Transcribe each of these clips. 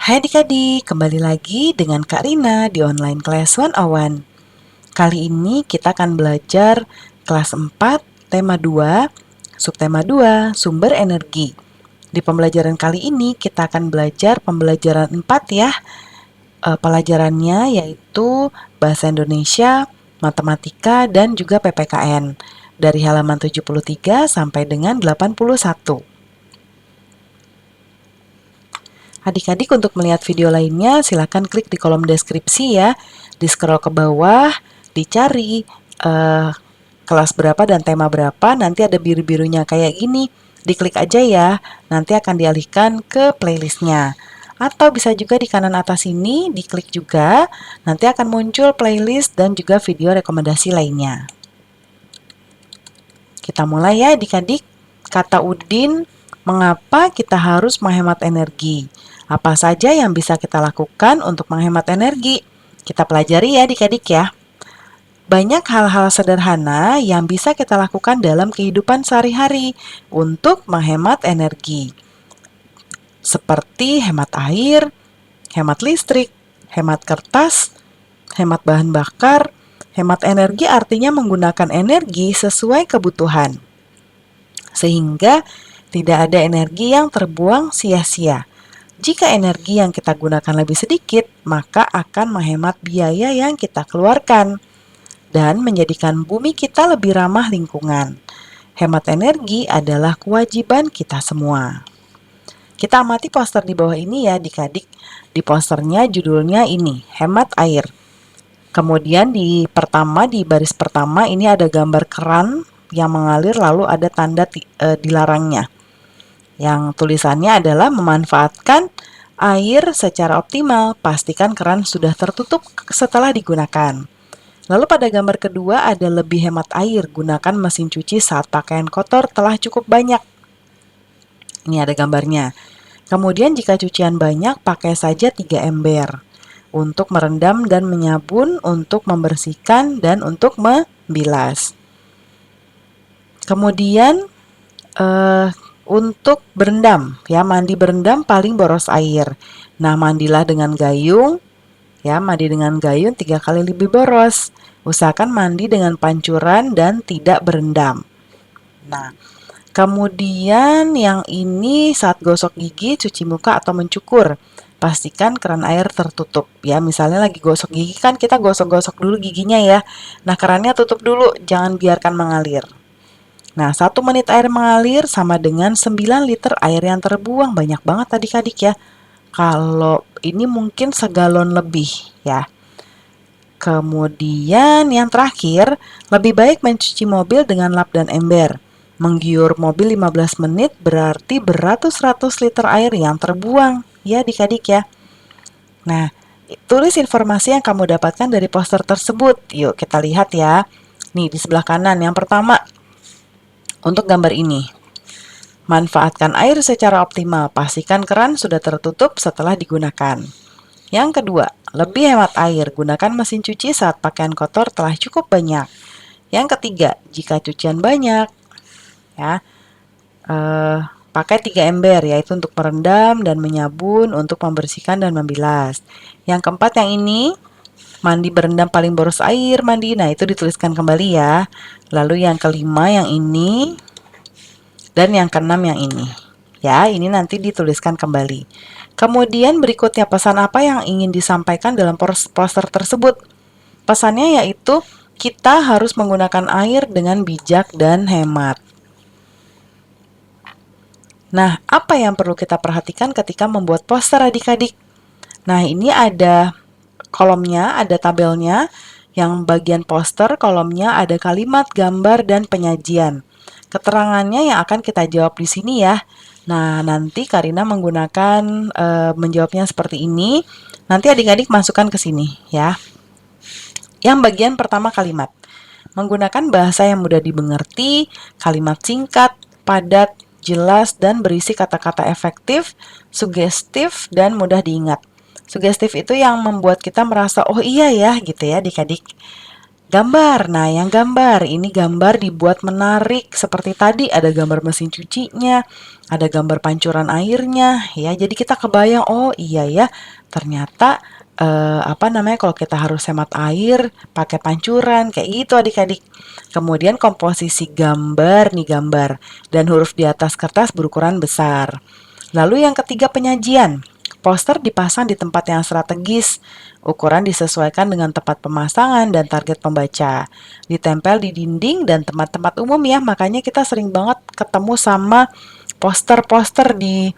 Hai adik-adik, kembali lagi dengan Kak Rina di online class 101. Kali ini kita akan belajar kelas 4, tema 2, subtema 2, sumber energi. Di pembelajaran kali ini kita akan belajar pembelajaran 4 ya. Pelajarannya yaitu Bahasa Indonesia, Matematika, dan juga PPKN. Dari halaman 73 sampai dengan 81. Adik-adik untuk melihat video lainnya silahkan klik di kolom deskripsi ya. Di scroll ke bawah, dicari kelas berapa dan tema berapa, nanti ada biru-birunya kayak gini. Diklik aja ya, nanti akan dialihkan ke playlistnya. Atau bisa juga di kanan atas ini, diklik juga, nanti akan muncul playlist dan juga video rekomendasi lainnya. Kita mulai ya adik-adik. Kata Udin, mengapa kita harus menghemat energi? Apa saja yang bisa kita lakukan untuk menghemat energi? Kita pelajari ya adik-adik ya. Banyak hal-hal sederhana yang bisa kita lakukan dalam kehidupan sehari-hari untuk menghemat energi. Seperti hemat air, hemat listrik, hemat kertas, hemat bahan bakar. Hemat energi artinya menggunakan energi sesuai kebutuhan, sehingga tidak ada energi yang terbuang sia-sia. Jika energi yang kita gunakan lebih sedikit, maka akan menghemat biaya yang kita keluarkan dan menjadikan bumi kita lebih ramah lingkungan. Hemat energi adalah kewajiban kita semua. Kita amati poster di bawah ini ya adik-adik. Di posternya judulnya ini, hemat air. Kemudian di baris pertama ini ada gambar keran yang mengalir lalu ada tanda dilarangnya. Yang tulisannya adalah memanfaatkan air secara optimal, pastikan keran sudah tertutup setelah digunakan. Lalu pada gambar kedua ada lebih hemat air, gunakan mesin cuci saat pakaian kotor telah cukup banyak. Ini ada gambarnya. Kemudian jika cucian banyak, pakai saja 3 ember untuk merendam dan menyabun, untuk membersihkan, dan untuk membilas. Kemudian untuk berendam, ya mandi berendam paling boros air. Nah, mandilah dengan gayung, ya mandi dengan gayung 3 kali lebih boros. Usahakan mandi dengan pancuran dan tidak berendam. Nah, kemudian yang ini saat gosok gigi, cuci muka atau mencukur, pastikan keran air tertutup. Ya, misalnya lagi gosok gigi kan kita gosok-gosok dulu giginya ya. Nah, kerannya tutup dulu, jangan biarkan mengalir. Nah, 1 menit air mengalir sama dengan 9 liter air yang terbuang. Banyak banget adik-adik ya. Kalau ini mungkin segalon lebih ya. Kemudian yang terakhir, lebih baik mencuci mobil dengan lap dan ember. Menggiur mobil 15 menit berarti beratus-ratus liter air yang terbuang. Ya adik-adik ya. Nah, tulis informasi yang kamu dapatkan dari poster tersebut. Yuk kita lihat ya. Nih di sebelah kanan yang pertama, untuk gambar ini. Manfaatkan air secara optimal. Pastikan keran sudah tertutup setelah digunakan. Yang kedua, lebih hemat air. Gunakan mesin cuci saat pakaian kotor telah cukup banyak. Yang ketiga, jika cucian banyak, ya, pakai 3 ember, yaitu untuk merendam dan menyabun, untuk membersihkan dan membilas. Yang keempat yang ini, mandi berendam paling boros air mandi. Nah, itu dituliskan kembali ya. Lalu yang kelima yang ini, dan yang keenam yang ini. Ya, ini nanti dituliskan kembali. Kemudian berikutnya pesan apa yang ingin disampaikan dalam poster tersebut? Pesannya yaitu kita harus menggunakan air dengan bijak dan hemat. Nah, apa yang perlu kita perhatikan ketika membuat poster adik-adik? Nah, ini ada kolomnya, ada tabelnya. Yang bagian poster, kolomnya ada kalimat, gambar, dan penyajian. Keterangannya yang akan kita jawab di sini ya. Nah, nanti Karina menggunakan menjawabnya seperti ini. Nanti adik-adik masukkan ke sini ya. Yang bagian pertama kalimat. Menggunakan bahasa yang mudah dimengerti, kalimat singkat, padat, jelas, dan berisi kata-kata efektif, sugestif, dan mudah diingat. Sugestif itu yang membuat kita merasa, oh iya ya gitu ya adik-adik. Gambar. Nah, yang gambar, ini gambar dibuat menarik seperti tadi, ada gambar mesin cucinya, ada gambar pancuran airnya, ya. Jadi kita kebayang, oh iya ya, ternyata apa namanya kalau kita harus hemat air pakai pancuran kayak gitu adik-adik. Kemudian komposisi gambar nih gambar dan huruf di atas kertas berukuran besar. Lalu yang ketiga penyajian. Poster dipasang di tempat yang strategis. Ukuran disesuaikan dengan tempat pemasangan dan target pembaca. Ditempel di dinding dan tempat-tempat umum ya. Makanya kita sering banget ketemu sama poster-poster di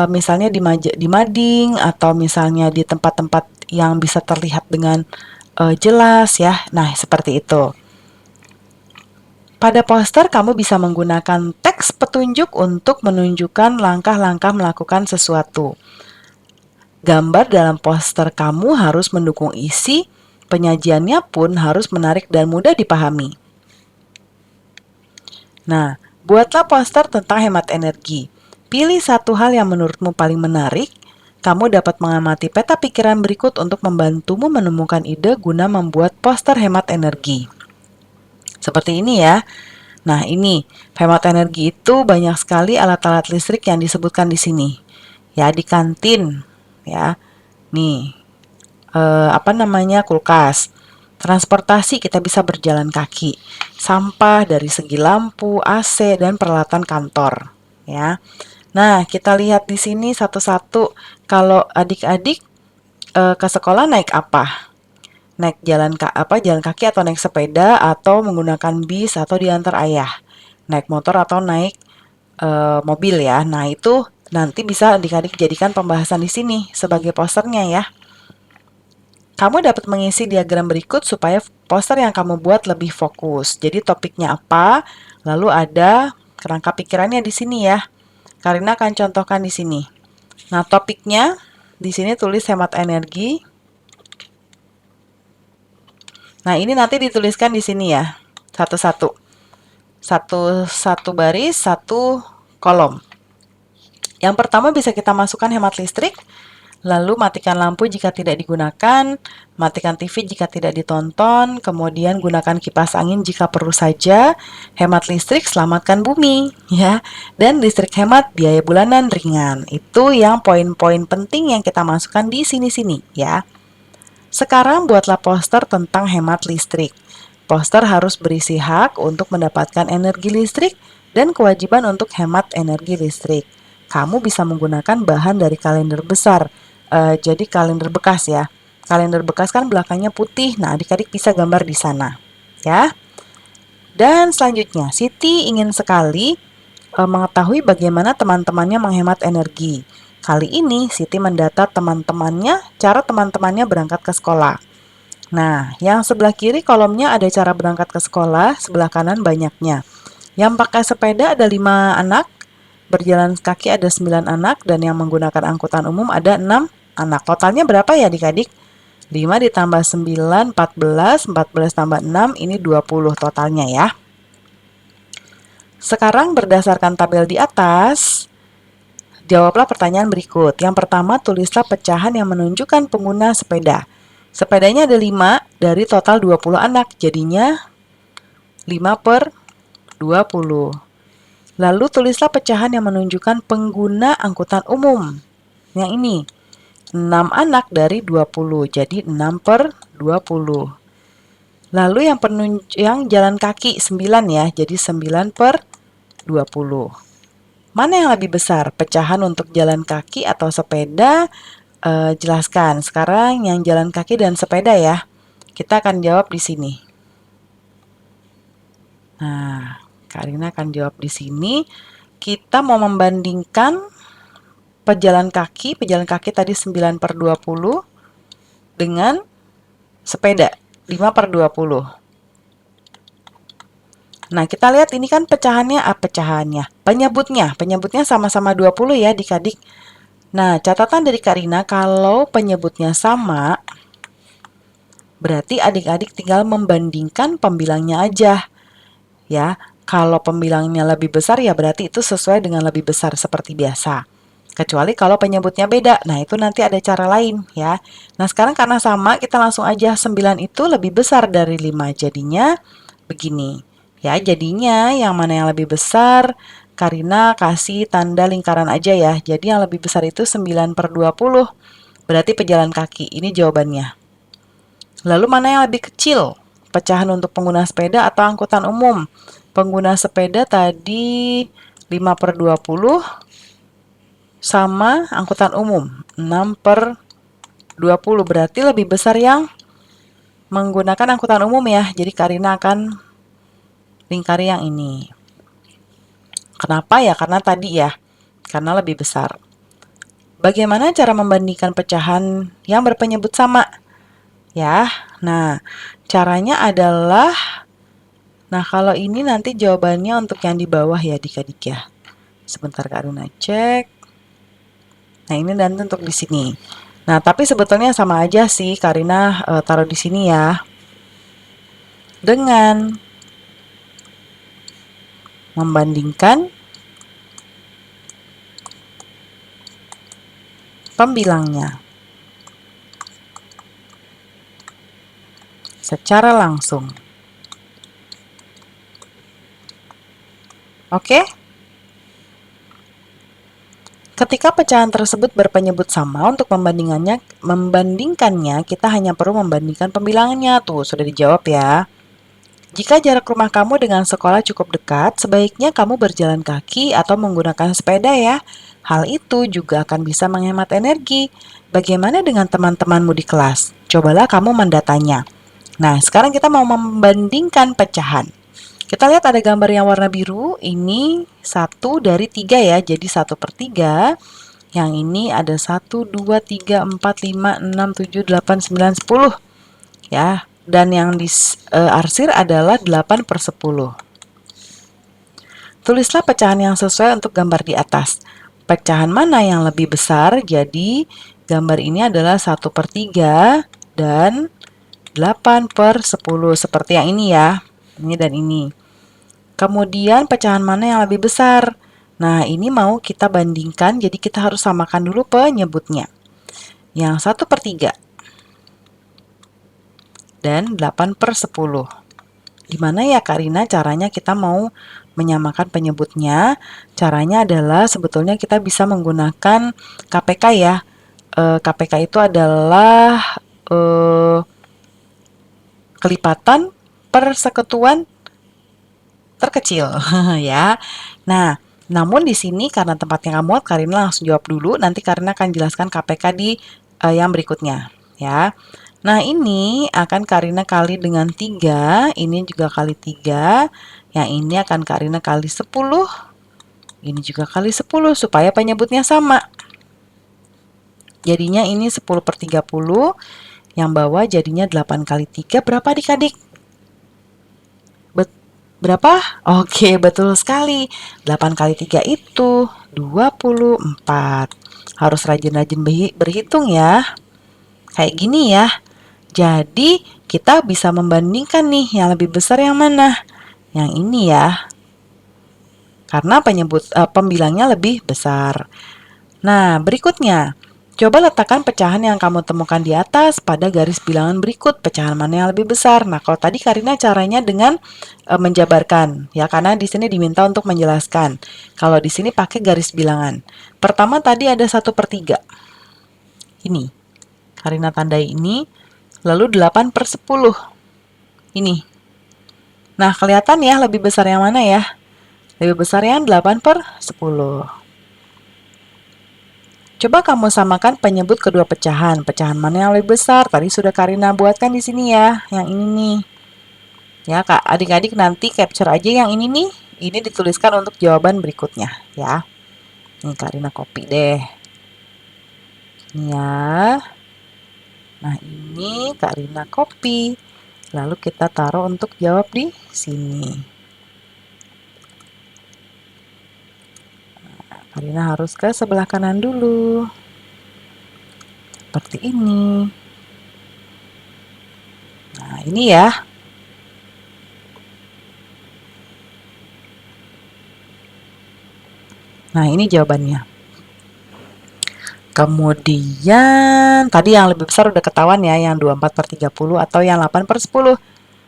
misalnya di mading atau misalnya di tempat-tempat yang bisa terlihat dengan jelas ya. Nah, seperti itu. Pada poster, kamu bisa menggunakan teks petunjuk untuk menunjukkan langkah-langkah melakukan sesuatu. Gambar dalam poster kamu harus mendukung isi, penyajiannya pun harus menarik dan mudah dipahami. Nah, buatlah poster tentang hemat energi. Pilih satu hal yang menurutmu paling menarik. Kamu dapat mengamati peta pikiran berikut untuk membantumu menemukan ide guna membuat poster hemat energi. Seperti ini ya. Nah, ini hemat energi itu banyak sekali alat-alat listrik yang disebutkan di sini. Ya, di kantin, ya. Nih, apa namanya? Kulkas. Transportasi kita bisa berjalan kaki. Sampah dari segi lampu, AC dan peralatan kantor, ya. Nah, kita lihat di sini satu-satu. Kalau adik-adik ke sekolah naik apa? Naik jalan kaki atau naik sepeda atau menggunakan bis atau diantar ayah, naik motor atau naik mobil ya. Nah, itu nanti bisa adik-adik jadikan pembahasan di sini sebagai posternya ya. Kamu dapat mengisi diagram berikut supaya poster yang kamu buat lebih fokus. Jadi topiknya apa? Lalu ada kerangka pikirannya di sini ya. Karina akan contohkan di sini. Nah, topiknya di sini tulis hemat energi. Nah, ini nanti dituliskan di sini ya, satu-satu. Satu baris, satu kolom. Yang pertama bisa kita masukkan hemat listrik, lalu matikan lampu jika tidak digunakan, matikan TV jika tidak ditonton, kemudian gunakan kipas angin jika perlu saja, hemat listrik selamatkan bumi, ya. Dan listrik hemat biaya bulanan ringan. Itu yang poin-poin penting yang kita masukkan di sini-sini, ya. Sekarang buatlah poster tentang hemat listrik. Poster harus berisi hak untuk mendapatkan energi listrik dan kewajiban untuk hemat energi listrik. Kamu bisa menggunakan bahan dari kalender besar, jadi kalender bekas ya. Kalender bekas kan belakangnya putih, nah adik-adik bisa gambar di sana, ya. Dan selanjutnya, Siti ingin sekali mengetahui bagaimana teman-temannya menghemat energi. Kali ini Siti mendata cara teman-temannya berangkat ke sekolah. Nah, yang sebelah kiri kolomnya ada cara berangkat ke sekolah, sebelah kanan banyaknya. Yang pakai sepeda ada 5 anak, berjalan kaki ada 9 anak, dan yang menggunakan angkutan umum ada 6 anak. Totalnya berapa ya adik-adik? 5 ditambah 9, 14, 14 tambah 6, ini 20 totalnya ya. Sekarang berdasarkan tabel di atas, jawablah pertanyaan berikut. Yang pertama, tulislah pecahan yang menunjukkan pengguna sepeda. Sepedanya ada 5 dari total 20 anak, jadinya 5 per 20. Lalu tulislah pecahan yang menunjukkan pengguna angkutan umum. Yang ini, 6 anak dari 20, jadi 6 per 20. Lalu yang jalan kaki 9 ya, jadi 9 per 20. Mana yang lebih besar, pecahan untuk jalan kaki atau sepeda? Jelaskan. Sekarang yang jalan kaki dan sepeda ya. Kita akan jawab di sini. Nah, Karina akan jawab di sini. Kita mau membandingkan pejalan kaki tadi 9 per 20 dengan sepeda 5 per 20. Nah, kita lihat ini kan penyebutnya sama-sama 20 ya adik-adik. Nah, catatan dari Karina, kalau penyebutnya sama, berarti adik-adik tinggal membandingkan pembilangnya aja. Ya, kalau pembilangnya lebih besar ya berarti itu sesuai dengan lebih besar seperti biasa. Kecuali kalau penyebutnya beda. Nah, itu nanti ada cara lain ya. Nah, sekarang karena sama, kita langsung aja 9 itu lebih besar dari 5. Jadinya begini. Ya, jadinya yang mana yang lebih besar? Karina kasih tanda lingkaran aja ya. Jadi yang lebih besar itu 9/20. Berarti pejalan kaki. Ini jawabannya. Lalu mana yang lebih kecil? Pecahan untuk pengguna sepeda atau angkutan umum? Pengguna sepeda tadi 5/20 sama angkutan umum 6/20. Berarti lebih besar yang menggunakan angkutan umum ya. Jadi Karina akan lingkari yang ini. Kenapa ya? Karena tadi ya. Karena lebih besar. Bagaimana cara membandingkan pecahan yang berpenyebut sama? Ya, nah caranya adalah, nah kalau ini nanti jawabannya untuk yang di bawah ya adik-adik ya. Sebentar Karina cek. Nah ini nanti untuk di sini. Nah tapi sebetulnya sama aja sih Karina taruh di sini ya. Dengan membandingkan pembilangnya secara langsung. Oke? Ketika pecahan tersebut berpenyebut sama, untuk membandingkannya, kita hanya perlu membandingkan pembilangannya. Tuh, sudah dijawab ya. Jika jarak rumah kamu dengan sekolah cukup dekat, sebaiknya kamu berjalan kaki atau menggunakan sepeda ya. Hal itu juga akan bisa menghemat energi. Bagaimana dengan teman-temanmu di kelas? Cobalah kamu mendatanya. Nah, sekarang kita mau membandingkan pecahan. Kita lihat ada gambar yang warna biru, ini 1 dari 3 ya, jadi 1/3. Yang ini ada 1, 2, 3, 4, 5, 6, 7, 8, 9, 10. Ya, dan yang di arsir adalah 8/10. Tulislah pecahan yang sesuai untuk gambar di atas. Pecahan mana yang lebih besar? Jadi, gambar ini adalah 1/3 dan 8/10, seperti yang ini ya. Ini dan ini. Kemudian pecahan mana yang lebih besar? Nah, ini mau kita bandingkan, jadi kita harus samakan dulu penyebutnya. Yang 1/3 dan 8/10. Gimana ya Karina caranya kita mau menyamakan penyebutnya? Caranya adalah sebetulnya kita bisa menggunakan KPK ya. KPK itu adalah kelipatan persekutuan terkecil ya. Nah, namun di sini karena tempatnya nggak muat, Karina langsung jawab dulu. Nanti Karina akan jelaskan KPK di yang berikutnya ya. Nah, ini akan Karina kali dengan 3, ini juga kali 3, yang ini akan Karina kali 10, ini juga kali 10, supaya penyebutnya sama. Jadinya ini 10/30, yang bawah jadinya 8 kali 3, berapa adik-adik? Berapa? Oke, betul sekali. 8 kali 3 itu 24. Harus rajin-rajin berhitung ya. Kayak gini ya. Jadi, kita bisa membandingkan nih yang lebih besar yang mana? Yang ini ya. Karena pembilangnya lebih besar. Nah, berikutnya. Coba letakkan pecahan yang kamu temukan di atas pada garis bilangan berikut. Pecahan mana yang lebih besar? Nah, kalau tadi Karina caranya dengan menjabarkan, ya karena di sini diminta untuk menjelaskan. Kalau di sini pakai garis bilangan. Pertama tadi ada 1/3. Ini. Karina tandai ini. Lalu 8/10. Ini. Nah, kelihatan ya lebih besar yang mana ya? Lebih besar yang 8/10. Coba kamu samakan penyebut kedua pecahan. Pecahan mana yang lebih besar? Tadi sudah Karina buatkan di sini ya. Yang ini nih. Ya, Kak, adik-adik nanti capture aja yang ini nih. Ini dituliskan untuk jawaban berikutnya ya. Ini Karina copy deh. Ini ya. Nah, ini Karina copy. Lalu kita taruh untuk jawab di sini. Karina harus ke sebelah kanan dulu. Seperti ini. Nah, ini ya. Nah, ini jawabannya. Kemudian, tadi yang lebih besar udah ketahuan ya, yang 24/30 atau yang 8/10.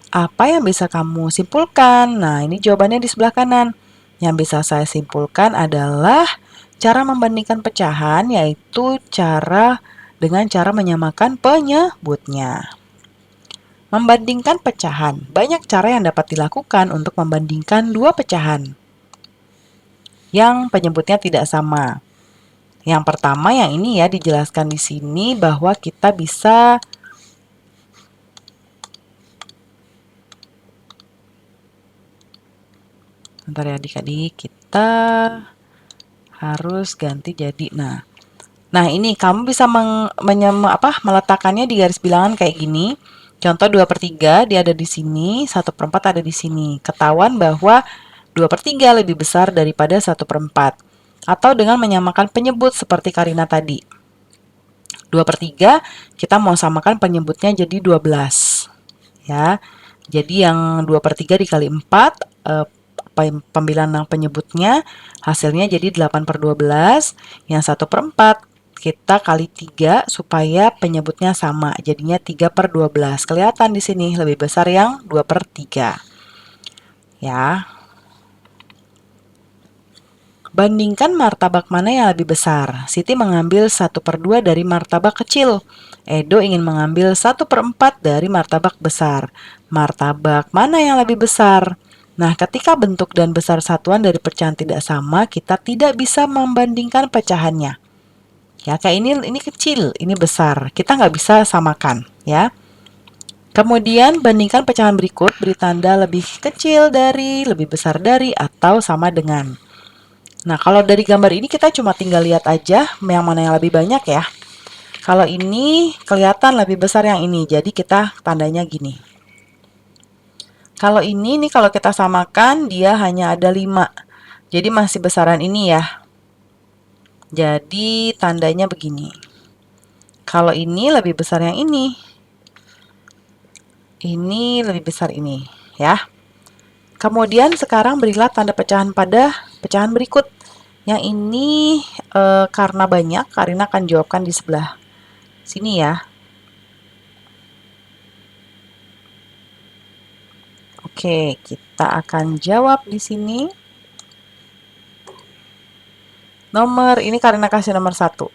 Apa yang bisa kamu simpulkan? Nah, ini jawabannya di sebelah kanan. Yang bisa saya simpulkan adalah cara membandingkan pecahan, yaitu dengan cara menyamakan penyebutnya. Membandingkan pecahan. Banyak cara yang dapat dilakukan untuk membandingkan dua pecahan yang penyebutnya tidak sama. Yang pertama yang ini ya dijelaskan di sini bahwa kita bisa bentar ya adik-adik, kita harus ganti jadi Nah, ini kamu bisa meletakkannya di garis bilangan kayak gini. Contoh 2/3 dia ada di sini, 1/4 ada di sini. Ketahuan bahwa 2/3 lebih besar daripada 1/4. Atau dengan menyamakan penyebut seperti Karina tadi. 2/3 kita mau samakan penyebutnya jadi 12. Ya. Jadi yang 2/3 dikali 4 pembilangan penyebutnya hasilnya jadi 8/12. Yang 1/4 kita kali 3 supaya penyebutnya sama. Jadinya 3/12. Kelihatan di sini lebih besar yang 2/3. Ya. Bandingkan martabak mana yang lebih besar. Siti mengambil 1/2 dari martabak kecil. Edo ingin mengambil 1/4 dari martabak besar. Martabak mana yang lebih besar? Nah, ketika bentuk dan besar satuan dari pecahan tidak sama, kita tidak bisa membandingkan pecahannya. Ya, kayak ini kecil, ini besar. Kita nggak bisa samakan, ya. Kemudian, bandingkan pecahan berikut, beri tanda lebih kecil dari, lebih besar dari, atau sama dengan. Nah, kalau dari gambar ini kita cuma tinggal lihat aja yang mana yang lebih banyak ya. Kalau ini kelihatan lebih besar yang ini, jadi kita tandanya gini. Kalau ini nih kalau kita samakan dia hanya ada 5. Jadi masih besaran ini ya. Jadi tandanya begini. Kalau ini lebih besar yang ini. Ini lebih besar ini ya. Kemudian sekarang berilah tanda pecahan pada pecahan berikut. Yang ini karena banyak, Karina akan jawabkan di sebelah sini ya. Oke, kita akan jawab di sini. Ini Karina kasih nomor 1.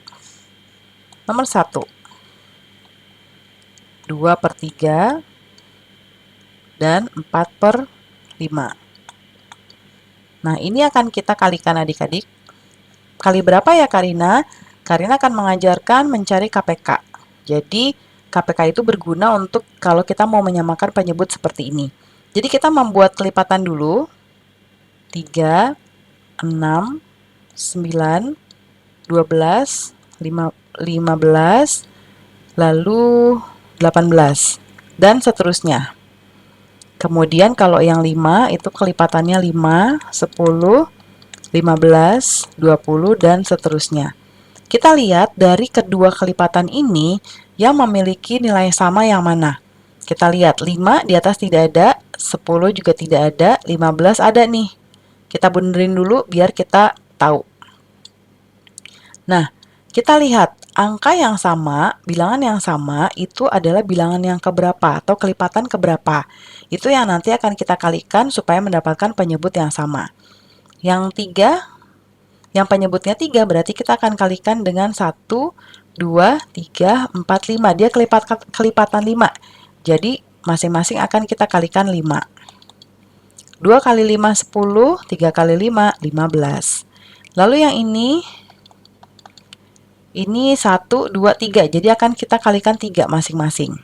Nomor 1. 2/3 dan 4/5. Nah, ini akan kita kalikan adik-adik. Kali berapa ya Karina? Karina akan mengajarkan mencari KPK. Jadi, KPK itu berguna untuk kalau kita mau menyamakan penyebut seperti ini. Jadi, kita membuat kelipatan dulu. 3, 6, 9, 12, 15, lalu 18, dan seterusnya. Kemudian kalau yang 5 itu kelipatannya 5, 10, 15, 20, dan seterusnya. Kita lihat dari kedua kelipatan ini yang memiliki nilai sama yang mana. Kita lihat 5 di atas tidak ada, 10 juga tidak ada, 15 ada nih. Kita benerin dulu biar kita tahu. Nah, kita lihat angka yang sama, bilangan yang sama itu adalah bilangan yang keberapa atau kelipatan keberapa. Itu yang nanti akan kita kalikan supaya mendapatkan penyebut yang sama. Yang 3, yang penyebutnya 3 berarti kita akan kalikan dengan 1, 2, 3, 4, 5. Dia kelipatan 5. Jadi masing-masing akan kita kalikan 5. 2 kali 5, 10. 3 kali 5, 15. Lalu yang ini 1, 2, 3. Jadi akan kita kalikan 3 masing-masing.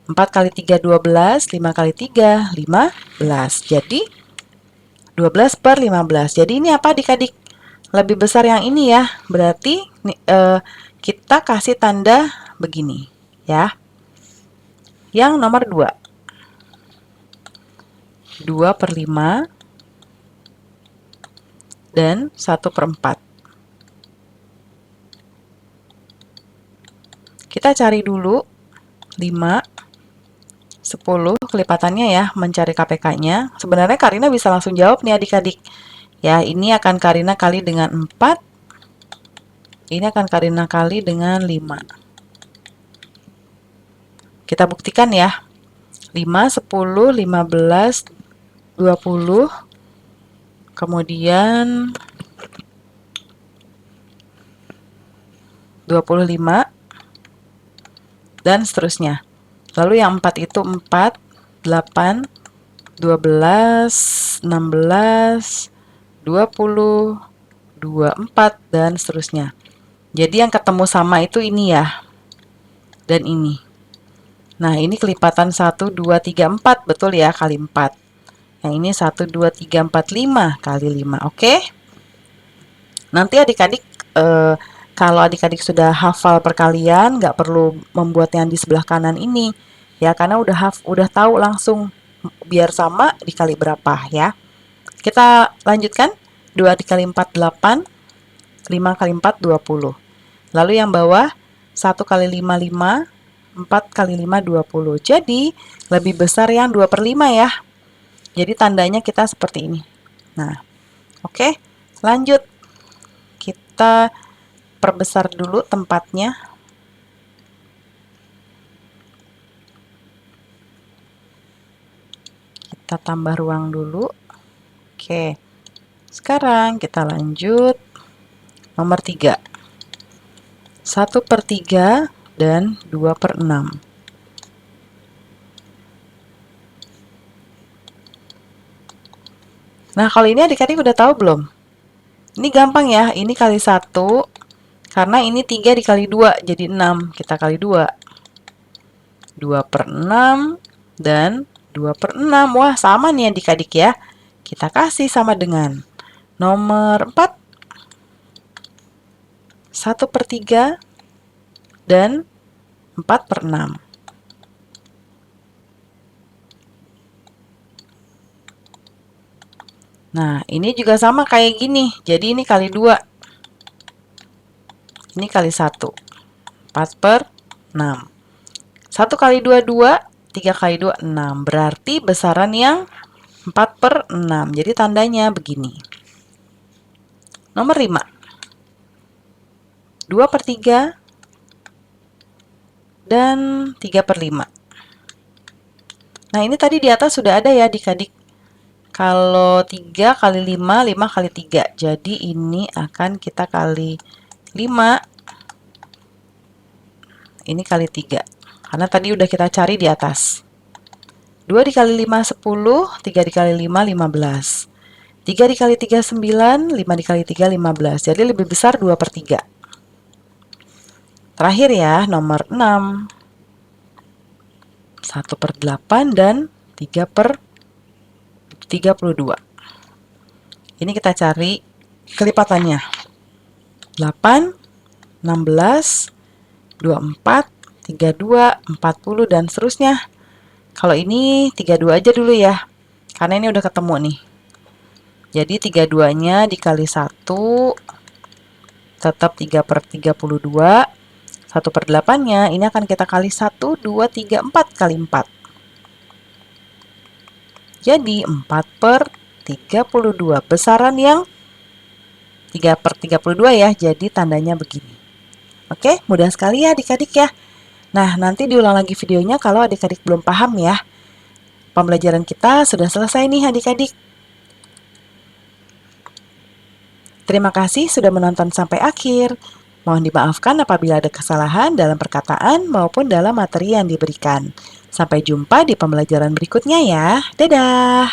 4 kali 3, 12. 5 kali 3, 15. Jadi 12/15. Jadi ini apa adik-adik? Lebih besar yang ini ya. Berarti kita kasih tanda begini ya. Yang nomor 2. 2/5 dan 1/4. Kita cari dulu 5, 10 kelipatannya ya, mencari KPK-nya. Sebenarnya Karina bisa langsung jawab nih adik-adik. Ya, ini akan Karina kali dengan 4 Ini akan Karina kali dengan 5. Kita buktikan ya. 5, 10, 15, 20, kemudian 25, dan seterusnya. Lalu yang 4 itu 4, 8, 12, 16, 20, 24, dan seterusnya. Jadi yang ketemu sama itu ini ya, dan ini. Nah, ini kelipatan 1, 2, 3, 4, betul ya, kali 4. Yang ini 1, 2, 3, 4, 5 kali 5, oke? Nanti adik-adik, kalau adik-adik sudah hafal perkalian, nggak perlu membuat yang di sebelah kanan ini, ya, karena udah tahu langsung biar sama dikali berapa ya. Kita lanjutkan, 2 dikali 4, 8, 5 kali 4, 20. Lalu yang bawah, 1 kali 5, 5, 4 kali 5, 20. Jadi, lebih besar yang 2/5 ya. Jadi, tandanya kita seperti ini. Nah, oke. Lanjut. Kita perbesar dulu tempatnya. Kita tambah ruang dulu. Oke. Sekarang kita lanjut. Nomor 3. 1/3 dan 2/6. Nah, kalau ini adik-adik udah tahu belum? Ini gampang ya, ini kali 1, karena ini 3 dikali 2, jadi 6. Kita kali 2. 2/6 dan 2/6. Wah, sama nih adik-adik ya. Kita kasih sama dengan nomor 4. 1/3 dan 4/6. Nah, ini juga sama kayak gini. Jadi ini kali 2. Ini kali 1. 4/6. 1 kali 2, 2. 3 kali 2, 6. Berarti besaran yang 4/6. Jadi tandanya begini. Nomor 5. 2/3 dan 3/5. Nah, ini tadi di atas sudah ada ya adik-adik. Kalau 3 kali 5, 5 kali 3. Jadi ini akan kita kali 5. Ini kali 3. Karena tadi udah kita cari di atas. 2 dikali 5, 10. 3 dikali 5, 15. 3 dikali 3, 9. 5 dikali 3, 15. Jadi lebih besar 2/3. Terakhir ya, nomor 6. 1/8 dan 3/32. Ini kita cari kelipatannya. 8, 16, 24, 32, 40, dan seterusnya. Kalau ini 32 aja dulu ya, karena ini udah ketemu nih. Jadi 32-nya dikali 1, tetap 3/32. 1/8-nya ini akan kita kali 1, 2, 3, 4 kali 4. Jadi 4/32. Besaran yang 3/32 ya, jadi tandanya begini. Oke, mudah sekali ya adik-adik ya. Nah, nanti diulang lagi videonya kalau adik-adik belum paham ya. Pembelajaran kita sudah selesai nih adik-adik. Terima kasih sudah menonton sampai akhir. Mohon dimaafkan apabila ada kesalahan dalam perkataan maupun dalam materi yang diberikan. Sampai jumpa di pembelajaran berikutnya ya. Dadah!